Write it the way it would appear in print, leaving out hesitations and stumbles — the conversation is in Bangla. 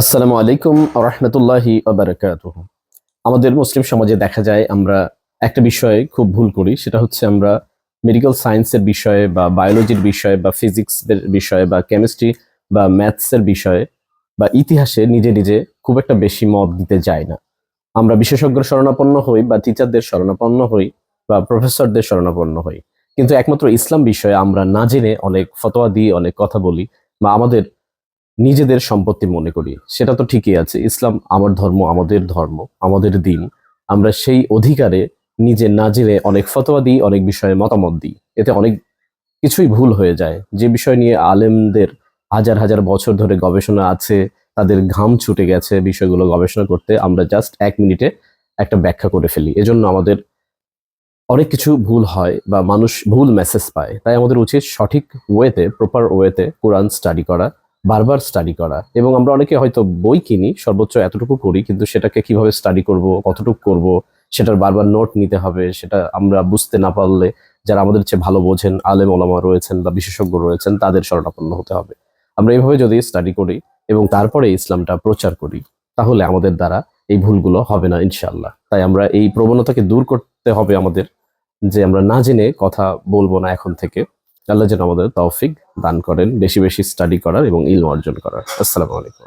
আসসালামু আলাইকুম রহমতুল্লাহি বারাকাতুহু। আমাদের মুসলিম সমাজে দেখা যায় আমরা একটা বিষয়ে খুব ভুল করি, সেটা হচ্ছে আমরা মেডিকেল সায়েন্সের বিষয়ে বা বায়োলজির বিষয়ে বা ফিজিক্সের বিষয়ে বা কেমিস্ট্রি বা ম্যাথসের বিষয়ে বা ইতিহাসে নিজে নিজে খুব একটা বেশি মত দিতে যাই না। আমরা বিশেষজ্ঞের শরণাপন্ন হই বা টিচারদের শরণাপন্ন হই বা প্রফেসরদের শরণাপন্ন হই, কিন্তু একমাত্র ইসলাম বিষয়ে আমরা না জেনে অনেক ফতোয়া দিই, অনেক কথা বলি বা আমাদের নিজেদের সম্পত্তি মনে করি। সেটা তো ঠিকই আছে, ইসলাম আমার ধর্ম, আমাদের ধর্ম, আমাদের দিন। আমরা সেই অধিকারে নিজে না জেনে অনেক ফতোয়া দিই, অনেক বিষয়ে মতামত দিই। এতে অনেক কিছুই ভুল হয়ে যায়। যে বিষয় নিয়ে আলেমদের হাজার হাজার বছর ধরে গবেষণা আছে, তাদের ঘাম ছুটে গেছে বিষয়গুলো গবেষণা করতে, আমরা জাস্ট 1 মিনিটে একটা ব্যাখ্যা করে ফেলি। এজন্য আমাদের অনেক কিছু ভুল হয় বা মানুষ ভুল মেসেজ পায়। তাই আমাদের উচিত সঠিক ওয়েতে, প্রপার ওয়েতে কোরআন স্টাডি করা, বারবার স্টাডি করা। এবং আমরা অনেকে হয়তো বই কিনি, সর্বোচ্চ এতটুকু করি, কিন্তু সেটাকে কিভাবে স্টাডি করব, কতটুকু করব, সেটার বারবার নোট নিতে হবে। সেটা আমরা বুঝতে না পারলে যারা আমাদের চেয়ে ভালো বোঝেন, আলেম ওলামা রয়েছেন বা বিশেষজ্ঞ রয়েছেন, তাদের শরণাপন্ন হতে হবে। আমরা এইভাবে যদি স্টাডি করি এবং তারপরে ইসলামটা প্রচার করি, তাহলে আমাদের দ্বারা এই ভুলগুলো হবে না ইনশাআল্লাহ। তাই আমরা এই প্রবণতাকে দূর করতে হবে আমাদের, যে আমরা না জেনে কথা বলবো না এখন থেকে। আল্লাহ যেন আমাদের তৌফিক দান করেন বেশি বেশি স্টাডি করার এবং ইলম অর্জন করার। আসসালামু আলাইকুম।